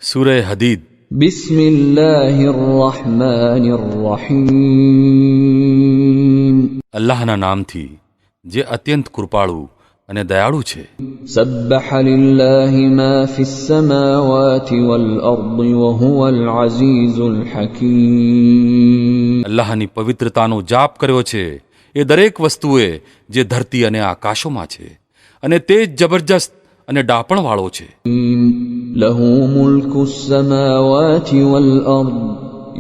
સૂરે હદીદ. બિસ્મિલ્લાહિર્રહમાનિર્રહીમ. અલ્લાહના નામથી જે અત્યંત કૃપાળુ અને દયાળુ છે. સબ્બહ લિલ્લાહિ મા ફિસ સમાવાતિ વલ અર્દિ વહુવલ અઝીઝુલ હકીમ. અલ્લાહની પવિત્રતાનો જાપ કર્યો છે એ દરેક વસ્તુએ જે ધરતી અને આકાશોમાં છે, અને તે જ જબરજસ્ત અને ડાપણવાળો છે. લહુ મુલ્કુ સમાવાતિ વલ અર્દ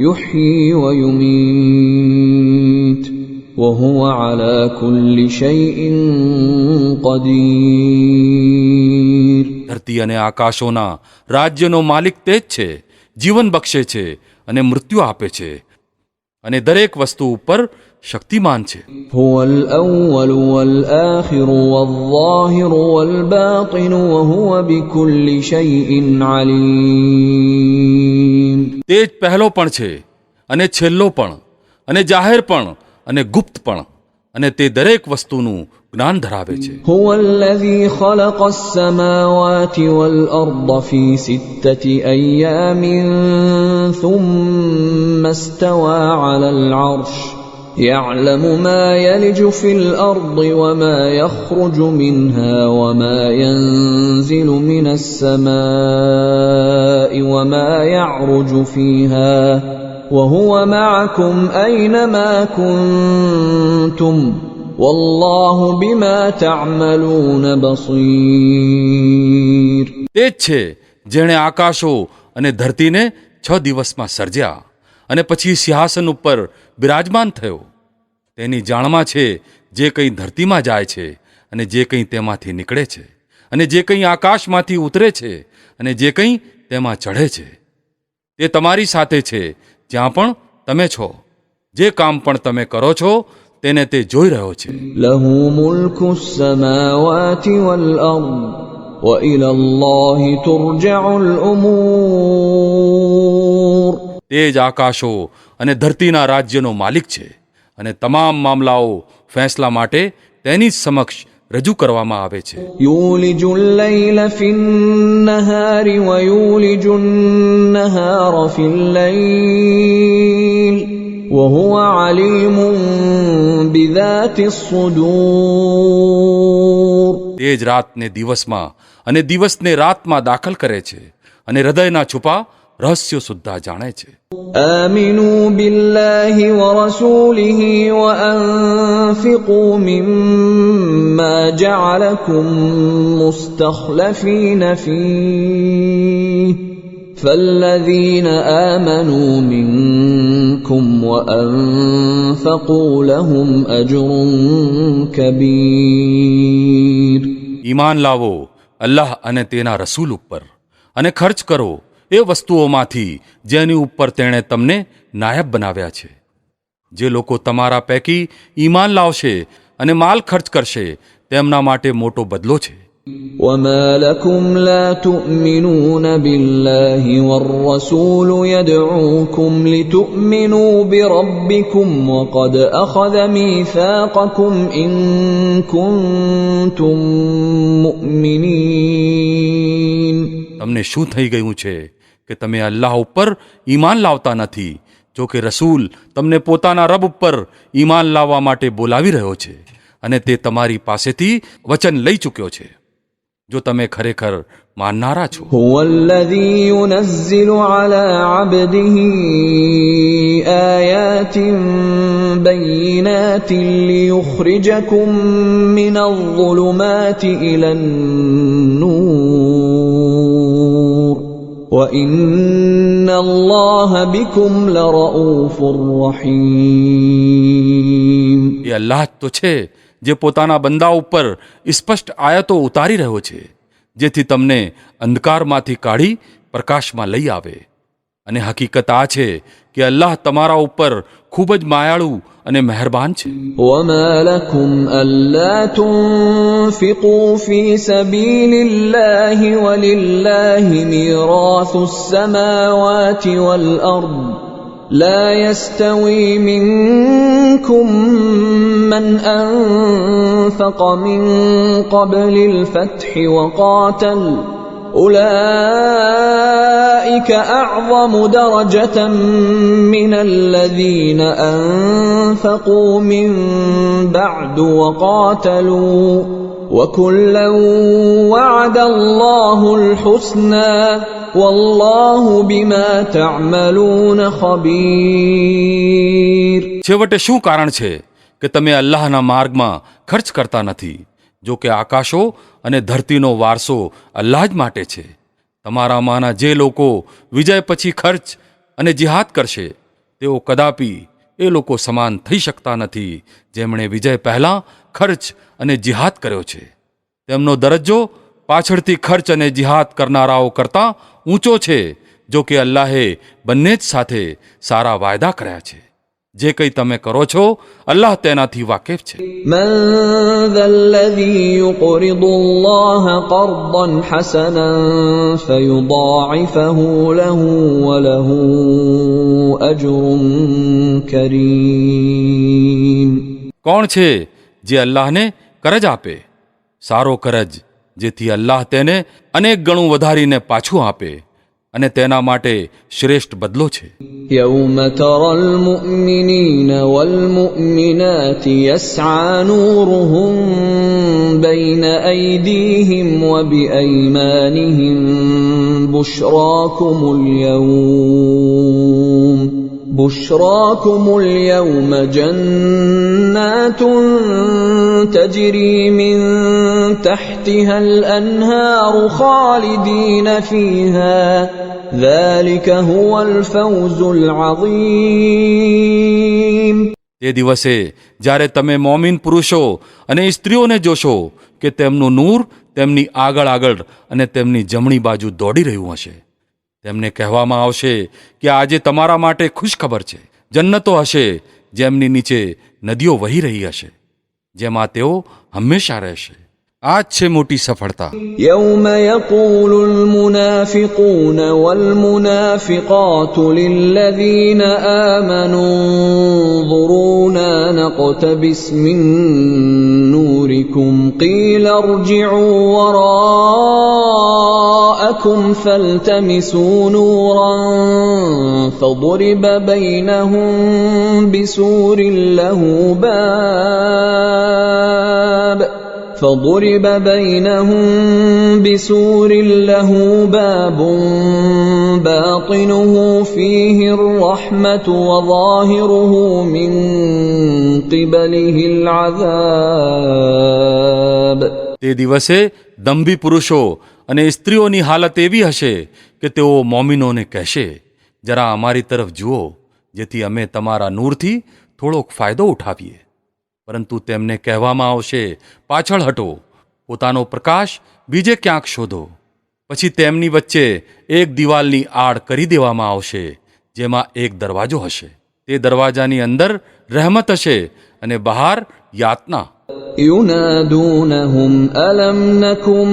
યુહ્યી વ યુમીત وهو على كل شيء قدير. ધરતી અને આકાશોના રાજ્યનો માલિક તે જ છે, જીવન બક્ષે છે અને મૃત્યુ આપે છે, અને દરેક વસ્તુ ઉપર શક્તિમાન છે. هو الأول والآخر والظاهر والباطن وهو بكل شيء عليم. તે જ પહેલો પણ છે અને છેલ્લો પણ અને જાહેર પણ અને ગુપ્ત પણ, અને તે દરેક વસ્તુનું જ્ઞાન ધરાવે છે. هو الذي خلق السماوات والأرض في 6 أيام ثم استوى على العرش يعلم ما يلج في الأرض وما يخرج منها وما ينزل من السماء وما يعرج فيها وهو معكم أينما كنتم والله بما تعملون بصير. તે જ છે જેણે આકાશો અને ધરતીને 6 દિવસમાં સર્જ્યા અને પછી સિંહાસન ઉપર બિરાજમાન થયો. તેની જાણમાં છે જે કંઈ ધરતીમાં જાય છે અને જે કંઈ તેમાંથી નીકળે છે, અને જે કંઈ આકાશમાંથી ઉતરે છે અને જે કંઈ તેમાં ચઢે છે. તે તમારી સાથે છે જ્યાં પણ તમે છો. જે કામ પણ તમે કરો છો તેને તે જોઈ રહ્યો છે. લહુ મુલ્કુ સમાવાતિ વલ અર્દ વ ઇલલ્લાહિ તુરજઉલ ઉમૂર. તે જ આકાશો અને ધરતીના રાજ્યનો માલિક છે, અને તમામ મામલાઓ ફેંસલા માટે તેની સમક્ષ રજૂ કરવામાં આવે છે. યુલિજુલ લૈલ ફિન નહારી વ યુલિજુન નહાર ફિલ લૈલ وهو عليم بذات الصدور. તે જ રાતને દિવસમાં અને દિવસને રાતમાં દાખલ કરે છે, અને હૃદયના છુપા રહસ્યો સુદ્ધા જાણે છે. آمنوا بالله ورسوله وأنفقوا مما جعلكم مستخلفين فيه فالذين آمنوا منكم وأنفقوا لهم أجر كبير. ઈમાન લાવો અલ્લાહ અને તેના રસૂલ ઉપર, અને ખર્ચ કરો એ વસ્તુઓમાંથી જેની ઉપર તેણે તમને નાયબ બનાવ્યા છે. જે લોકો તમારા પૈકી ઈમાન લાવશે અને માલ ખર્ચ કરશે તેમના માટે મોટો બદલો છે. وما لكم لا تؤمنون بالله والرسول يدعوكم لتؤمنوا بربكم وقد أخذ ميثاقكم إن كنتم مؤمنين. તમને શું થઈ ગયું છે કે તમે અલ્લાહ ઉપર ઈમાન લાવતા નથી, જો કે રસૂલ તમને પોતાના રબ ઉપર ઈમાન લાવવા માટે બોલાવી રહ્યો છે, અને તે તમારી પાસેથી વચન લઈ ચૂક્યો છે. જો તમે ખરેખર માનનારા છો. هو الذي ينزل على عبده آيات بينات ليخرجكم من الظلمات إلى النور وإن الله بكم لرؤوف رحيم. એ અલ્લાહ તો છે જે પોતાના બંદા ઉપર સ્પષ્ટ આયતો ઉતારી રહ્યો છે, જેથી તમને અંધકારમાંથી કાઢી પ્રકાશમાં લઈ આવે. અને હકીકત આ છે કે અલ્લાહ તમારા ઉપર ખૂબ જ માયાળુ અને મહેરબાન છે. وما لكم ألا تنفقوا في سبيل الله ولله ميراث السماوات والأرض لا يستوي منكم من أنفق من قبل الفتح وقاتل أولئك أولئك أعظم درجة من الذين أنفقوا من بعد وقاتلوا وكلا وعد الله الحسنى والله بما تعملون خبير. છેવટે શું કારણ છે કે તમે અલ્લાહના માર્ગમાં ખર્ચ કરતા નથી? જો કે આકાશો અને ધરતીનો વારસો અલ્લાહ જ માટે છે. તમારામાંના જે લોકો વિજય પછી ખર્ચ અને જિહાદ કરશે તેઓ કદાપી એ લોકો સમાન થઈ શકતા નથી જેમણે વિજય પહેલાં ખર્ચ અને જિહાદ કર્યો છે. તેમનો દરજ્જો પાછળથી ખર્ચ અને જિહાદ કરનારાઓ કરતાં ઊંચો છે. જો કે અલ્લાહે બંને જ સાથે સારા વાયદા કર્યા છે. જે કંઈ તમે કરો છો અલ્લાહ તેનાથી વાકેફ છે. من ذا الذي يقرض الله قرضا حسنا فيضاعفه له وله أجر كريم. કોણ છે જે અલ્લાહને કરજ આપે, સારો કરજ, જેથી અલ્લાહ તેને અનેક ગણું વધારીને પાછું આપે અને તેના માટે શ્રેષ્ઠ બદલો છે. يوم ترى المؤمنين والمؤمنات يسعى نورهم بين أيديهم وبأيمانهم بشراكم اليوم جنات تجري من تحتها الأنهار خالدين فيها ذلك هو الفوز العظيم. તે દિવસે જ્યારે તમે મોમિન પુરુષો અને સ્ત્રીઓને જોશો કે તેમનું નૂર તેમની આગળ આગળ અને તેમની જમણી બાજુ દોડી રહ્યું હશે. તેમને કહેવામાં આવશે કે આજે તમારા માટે ખુશખબર છે. જન્નતો હશે જેમની નીચે નદીઓ વહી રહી હશે, જેમાં તેઓ હંમેશા રહેશે. આ જ છે મોટી સફળતા. يوم يقول المنافقون والمنافقات للذين آمنوا انظرونا نقتبس من نوركم قيل ارجعوا وراءكم فالتمسوا نورا فضرب بينهم بسور له باب باطنه فيه الرحمة وظاهره من قبله العذاب. તે દિવસે દંભી પુરુષો અને સ્ત્રીઓની હાલત એવી હશે કે તેઓ મોમિનોને કહેશે, જરા અમારી તરફ જુઓ જેથી અમે તમારા નૂરથી થોડોક ફાયદો ઉઠાવીએ. પરંતુ તેમને કહેવામાં આવશે, પાછળ હટો, પોતાનો પ્રકાશ બીજે ક્યાંક શોધો. પછી તેમની વચ્ચે એક દિવાલની આડ કરી દેવામાં આવશે જેમાં એક દરવાજો હશે. તે દરવાજાની અંદર રહેમત હશે અને બહાર યાતના. ينادونهم ألم نكن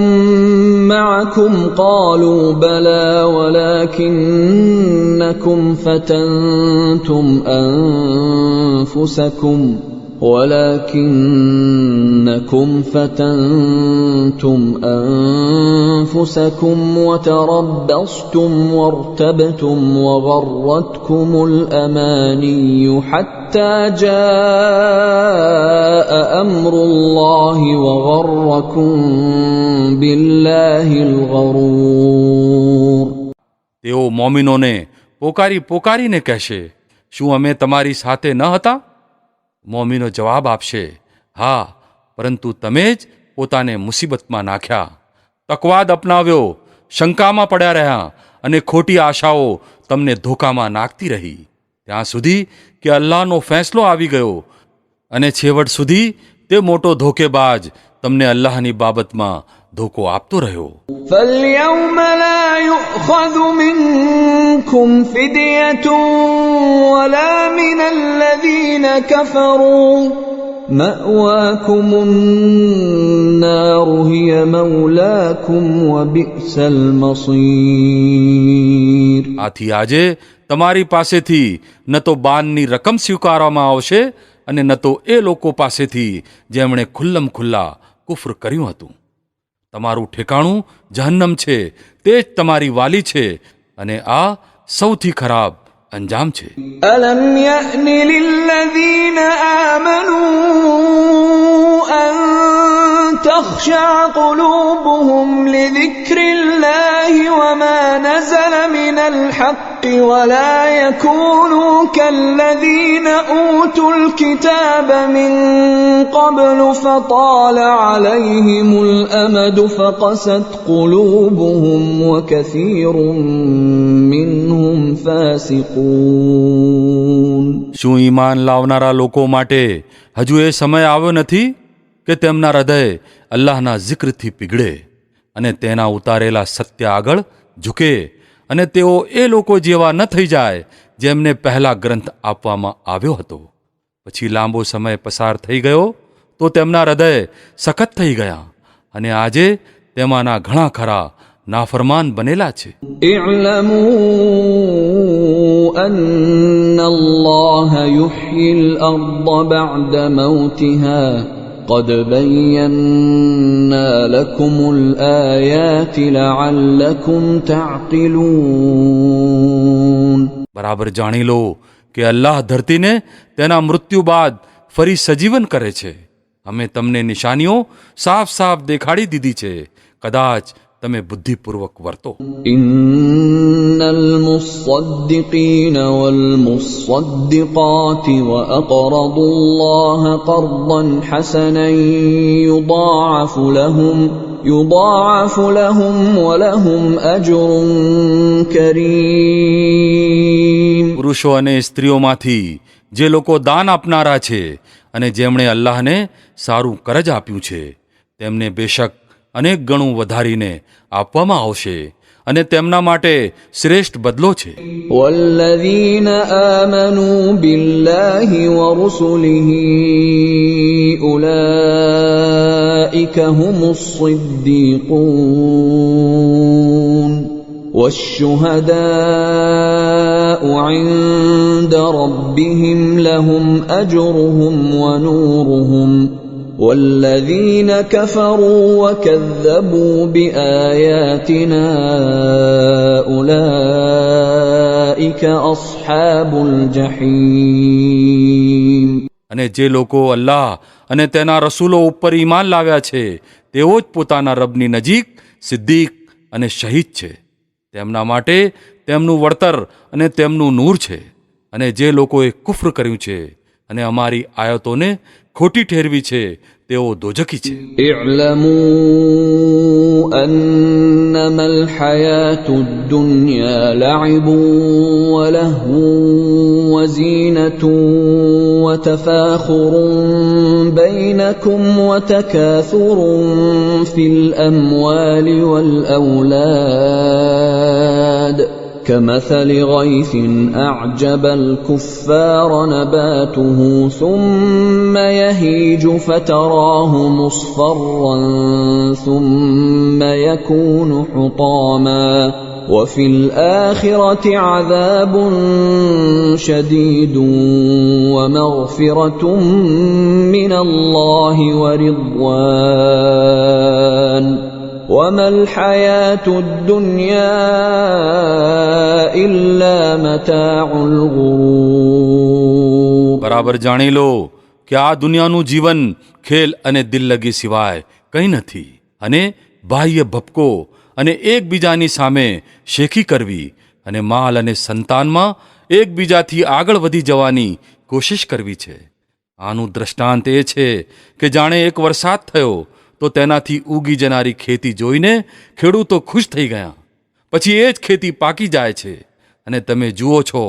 معكم قالوا بلى ولكنكم فتنتم أنفسكم وتربصتم وارتبتم وغرتكم الأماني حتى جاء أمر الله وغركم بالله الغرور. તેઓ મોમિનોને પોકારીને કહેશે, શું અમે તમારી સાથે ન હતા? મોમિનો જવાબ આપશે, હા, પરંતુ તમે જ પોતાને મુસીબતમાં નાખ્યા, તકવાદ અપનાવ્યો, શંકામાં પડ્યા રહ્યા અને ખોટી આશાઓ તમને ધોકામાં નાખતી રહી, ત્યાં સુધી કે અલ્લાહનો ફેંસલો આવી ગયો અને છેવટ સુધી તે મોટો ધોકેબાજ તમને અલ્લાહની બાબતમાં ધોકો આપતો રહ્યો. فاليوم لا يؤخذ منكم فدية ولا من الذين كفروا مأواكم النار هي مولاكم وبئس المصير. આથી આજે તમારી પાસેથી ન તો બાનની રકમ સ્વીકારવામાં આવશે અને ન તો એ લોકો પાસેથી જેમણે ખુલ્લમ ખુલ્લા કુફર કર્યું હતું. તમારું ઠેકાણું જહન્નમ છે, તે જ તમારી વાલી છે અને આ સૌથી ખરાબ અંજામ છે. ألم يأن للذين آمنوا أن تخشع قلوبهم لذكر الله وما نزل من الحق ولا يكونوا كالذين أوتوا الكتاب من قبل فطال عليهم الأمد فقست قلوبهم وكثير منهم فاسقون. શું ઈમાન લાવનારા લોકો માટે હજુ એ સમય આવ્યો નથી કે તેમના હૃદય અલ્લાહના જિક્રથી પીગળે અને તેના ઉતારેલા સત્ય આગળ ઝૂકે અને તેઓ એ લોકો જેવા ન થઈ જાય જેમને પહેલા ગ્રંથ આપવામાં આવ્યો હતો. પછી લાંબો સમય પસાર થઈ ગયો તો તેમના હૃદય સખત થઈ ગયા અને આજે તેમાંના ઘણા ખરા નાફરમાન બનેલા છે. اعلموا أن الله يحيي الأرض بعد موتها قد بينا لكم الآيات لعلكم تعقلون. બરાબર જાણી લો કે અલ્લાહ ધરતીને તેના મૃત્યુ બાદ ફરી સજીવન કરે છે. અમે તમને નિશાનીઓ સાફ સાફ દેખાડી દીધી છે, કદાચ તમે બુદ્ધિપૂર્વક વર્તો. إن المصدقين والمصدقات وأقرضوا الله قرضا حسنا يضاعف لهم ولهم أجر كريم. પુરુષો અને સ્ત્રીઓમાંથી જે લોકો દાન આપનારા છે અને જેમણે અલ્લાહને સારું કરજ આપ્યું છે તેમને બેશક અનેક ગણું વધારીને આપવામાં આવશે અને તેમના માટે શ્રેષ્ઠ બદલો છે. والذين آمنوا بالله ورسله أولئك هم الصديقون والشهداء عند ربهم لهم أجرهم ونورهم والذين كفروا وكذبوا بآياتنا أولئك أصحاب الجحيم. અને જે લોકો અલ્લાહ અને તેના રસૂલો ઉપર ઈમાન લાવ્યા છે તેઓ જ પોતાના રબની નજીક સિદ્દીક અને શહીદ છે. તેમના માટે તેમનું વળતર અને તેમનું નૂર છે. અને જે લોકોએ કુફ્ર કર્યું છે અને અમારી આયતોને ખોટી ઠેરવી છે તેઓ દોજખી છે. اعلموا أنما الحياة الدنيا لعب ولهو وزينة وتفاخر بينكم وتكاثر في الأموال والأولاد كمثل غيث أعجب الكفار نباته ثم يهيج فتراه مصفرا ثم يكون حطاما وفي الآخرة عذاب شديد ومغفرة من الله ورضوان وما الحياة الدنيا إلا متاع الغرور. બરાબર જાણી લો કે આ દુનિયાનું જીવન ખેલ અને દિલ્લગી સિવાય કંઈ નથી અને બાહ્ય ભપકો અને એકબીજાની સામે શેખી કરવી અને માલ અને સંતાનમાં એકબીજાથી આગળ વધી જવાની કોશિશ કરવી છે. આનું દ્રષ્ટાંત એ છે કે જાણે એક વરસાદ થયો તો તેનાથી ઉગી જનારી ખેતી જોઈને ખેડૂતો ખુશ થઈ ગયા. પછી એ જ ખેતી પાકી જાય છે અને તમે જુઓ છો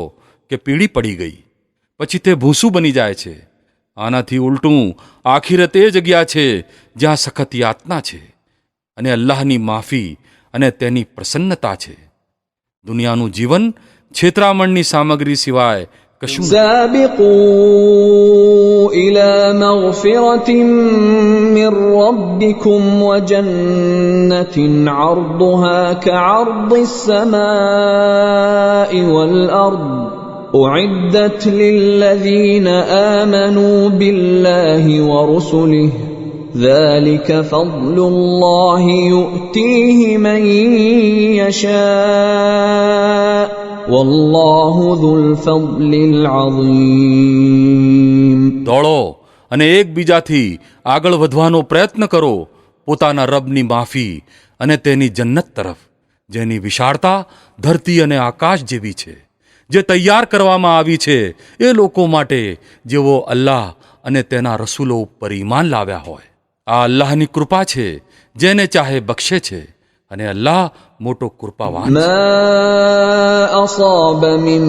કે પીળી પડી ગઈ. પછી તે ભૂસું બની જાય છે. આનાથી ઉલટું આખિરત એ જગ્યા છે જ્યાં સખત યાતના છે અને અલ્લાહની માફી અને તેની પ્રસન્નતા છે. દુનિયાનું જીવન છેતરામણની સામગ્રી સિવાય કશું નથી. سابقوا إلى مغفرة من ربكم وجنة عرضها كعرض السماء والأرض أعدت للذين آمنوا بالله ورسله ذلك فضل الله يؤتيه من يشاء والله ذو الفضل العظيم. દોડો અને એકબીજાથી આગળ વધવાનો પ્રયત્ન કરો પોતાના રબની માફી અને તેની જન્નત તરફ, જેની વિશાળતા ધરતી અને આકાશ જેવી છે, જે તૈયાર કરવામાં આવી છે એ લોકો માટે જેઓ અલ્લાહ અને તેના રસૂલો ઉપર ઈમાન લાવ્યા હોય. આ અલ્લાહની કૃપા છે, જેને ચાહે બક્ષે છે, અને અલ્લાહ મોટો કૃપાવાન છે. ما أصاب من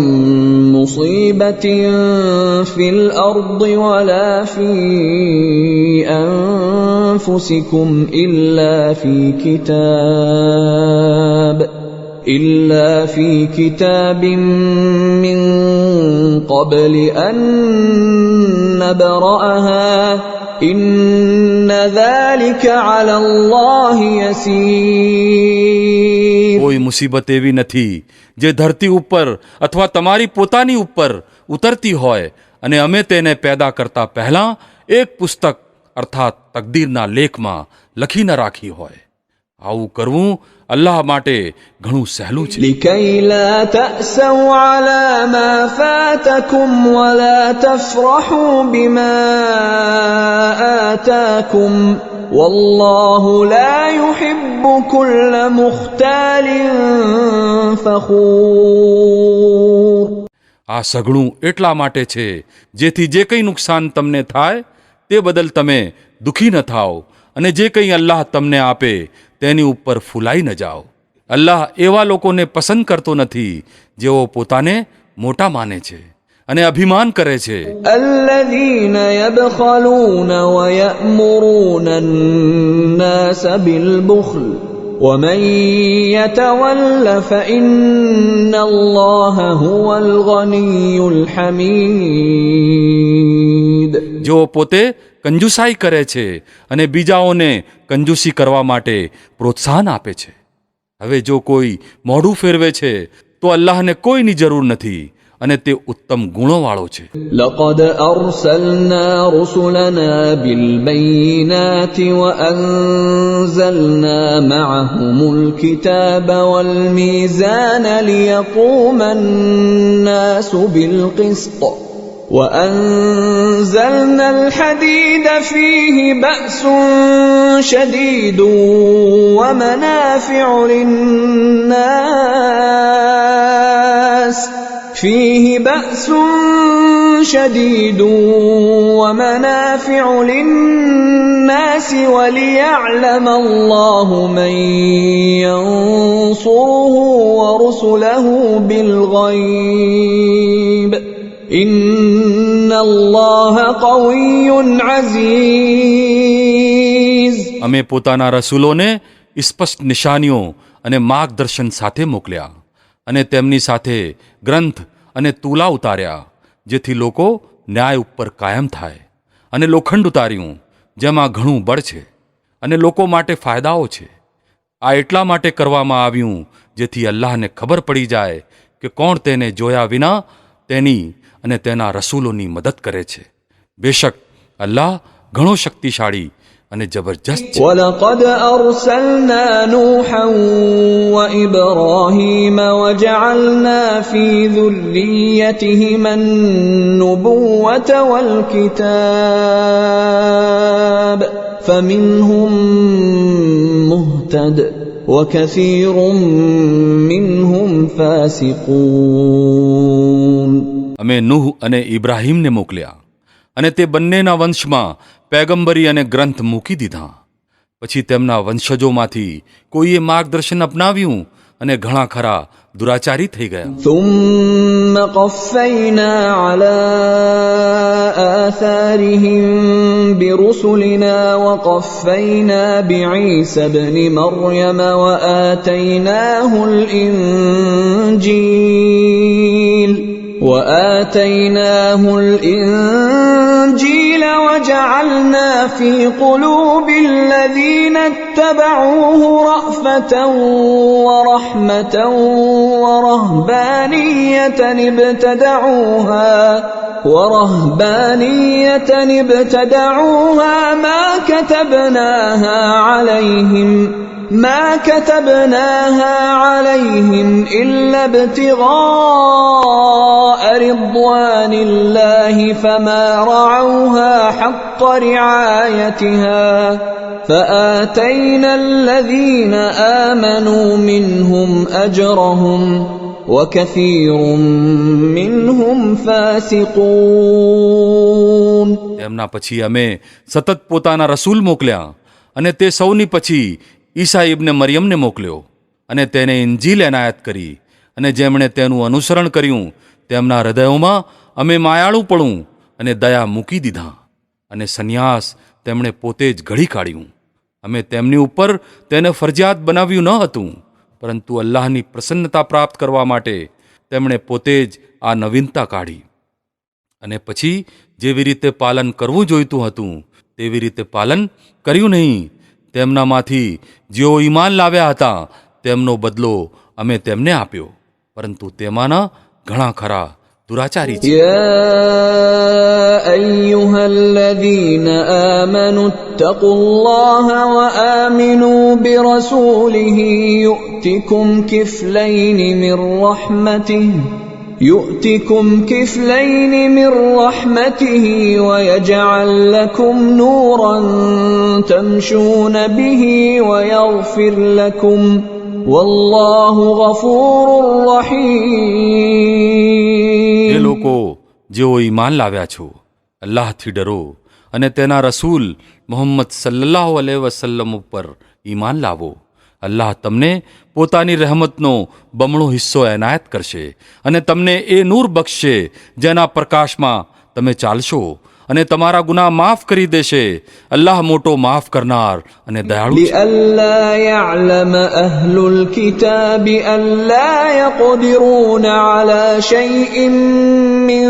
مصيبة في الأرض ولا في أنفسكم إلا في كتاب من قبل أن نبرأها إن ذلك على الله يسير. કોઈ મુસીબત એવી નથી જે ધરતી ઉપર અથવા તમારી પોતાની ઉપર ઉતરતી હોય અને અમે તેને પેદા કરતા પહેલા એક પુસ્તક અર્થાત તકદીરના લેખમાં લખી ન રાખી હોય. આવું કરવું અલ્લાહ માટે ઘણું સહેલું છે. لكي لا تأسوا على ما فاتكم ولا تفرحوا بما آتاكم والله لا يحب كل مختال فخور. આ સઘળું એટલા માટે છે જેથી જે કંઈ નુકસાન તમને થાય તે બદલ તમે દુઃખી ન થાઓ, અને જે કંઈ અલ્લાહ તમને આપે તેની ઉપર ફૂલાઈ ન જાઓ. અલ્લાહ એવા લોકોને પસંદ કરતો નથી જેઓ પોતાને મોટા માને છે અને અભિમાન કરે છે. الذين يبخلون ويأمرون الناس بالبخل ومن يتول فإن الله هو الغني الحميد. જેઓ પોતે કંજુસાઈ કરે છે અને બીજાઓને કંજૂસી કરવા માટે પ્રોત્સાહન આપે છે. હવે જો કોઈ મોઢું ફેરવે છે તો અલ્લાહને કોઈની જરૂર નથી અને તે ઉત્તમ ગુણોવાળો છે. لقد أرسلنا رسلنا بالبينات وأنزلنا معهم الكتاب والميزان ليقوم الناس بالقسط وأنزلنا الحديد فيه بأس شديد ومنافع للناس وليعلم الله من ينصره ورسله بالغيب إن الله قوي عزيز. અમે પોતાના રસૂલોને સ્પષ્ટ નિશાનીઓ અને માર્ગદર્શન સાથે મોકલ્યા અને તેમની સાથે ગ્રંથ અને તુલા ઉતાર્યા જેથી લોકો ન્યાય ઉપર કાયમ થાય, અને લોખંડ ઉતાર્યું જેમાં ઘણું બળ છે અને લોકો માટે ફાયદાઓ છે. આ એટલા માટે કરવામાં આવ્યું જેથી અલ્લાહને ખબર પડી જાય કે કોણ તેને જોયા વિના તેની અને તેના રસૂલોની મદદ કરે છે. બેશક અલ્લાહ ઘણો શક્તિશાળી અને જબરજસ્ત છે. ولقد أرسلنا نوحا وإبراهيم وجعلنا في ذريتهما النبوة والكتاب فمنهم مهتد وكثير منهم فاسقون. અમે નૂહ અને ઇબ્રાહીમને મોકલ્યા અને તે બંનેના વંશમાં પેગંબરી અને ગ્રંથ મૂકી દીધા. પછી તેમના વંશજોમાંથી કોઈએ માર્ગદર્શન અપનાવ્યું અને ઘણા ખરા દુરાચારી થઈ ગયા. ثم قفينا على آثارهم برسلنا وقفينا بعيسى ابن مريم وآتيناه الإنجيل وجعلنا في قلوب الذين اتبعوه رأفة ورحمة ورهبانية ورهبانية ابتدعوها ما كتبناها عليهم إلا ابتغاء رضوان الله فما رعوها حق رعايتها فآتينا الذين آمنوا منهم أجرهم وكثير منهم فاسقون. તેમના પછી અમે સતત પોતાના રસૂલ મોકલ્યા અને તે સૌની પછી ઈસા ઇબ્ને મરિયમને મોકલ્યો અને તેને ઇંજીલ એનાયત કરી અને જેમણે તેનું અનુસરણ કર્યું તેમના હૃદયોમાં અમે માયાળુપણું અને દયા મૂકી દીધા અને સંન્યાસ તેમણે પોતે જ ઘડી કાઢ્યું. અમે તેમની ઉપર તેને ફરજિયાત બનાવ્યું ન હતું, પરંતુ અલ્લાહની પ્રસન્નતા પ્રાપ્ત કરવા માટે તેમણે પોતે જ આ નવીનતા કાઢી. અને પછી જેવી રીતે પાલન કરવું જોઈતું હતું તેવી રીતે પાલન કર્યું નહીં. તેમનામાંથી જેઓ ઈમાન લાવ્યા હતા તેમનો બદલો અમે તેમને આપ્યો, પરંતુ તેમાંના ઘણા ખરા દુરાચારી છે. يا أيها الذين آمنوا اتقوا الله وآمنوا برسوله يؤتكم كفلين من رحمته ويجعل لكم نورا تمشون به ويغفر لكم والله غفور رحيم. એ લોકો જેઓ ઈમાન લાવ્યા છો, અલ્લાહથી ડરો અને તેના રસૂલ મુહમ્મદ સલ્લલ્લાહુ અલૈહિ વસલ્લમ ઉપર ઈમાન લાવો. અલ્લાહ તમને પોતાની રહેમતનો બમણો હિસ્સો એનાયત કરશે અને તમને એ નૂર બક્ષશે જેના પ્રકાશમાં તમે ચાલશો અને તમારા ગુનાહ માફ કરી દેશે. અલ્લાહ મોટો માફ કરનાર અને દયાળુ છે. لئلا يعلم أهل الكتاب ألا يقدرون على شيء من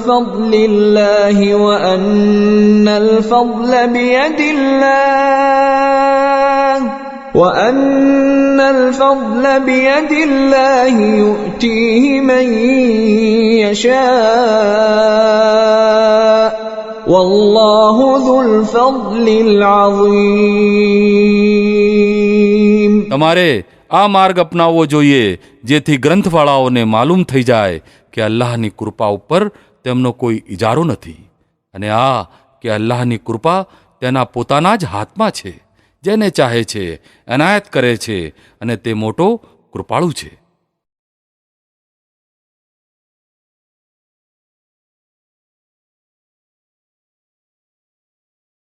فضل الله وأن الفضل بيد الله يؤتيه من يشاء والله ذو الفضل العظيم. તમારે આ માર્ગ અપનાવવો જોઈએ જેથી ગ્રંથવાળાઓને માલુમ થઈ જાય કે અલ્લાહની કૃપા ઉપર તેમનો કોઈ ઇજારો નથી, અને આ કે અલ્લાહની કૃપા તેના પોતાના જ હાથમાં છે. જેને ચાહે છે એનાયત કરે છે અને તે મોટો કૃપાળુ છે.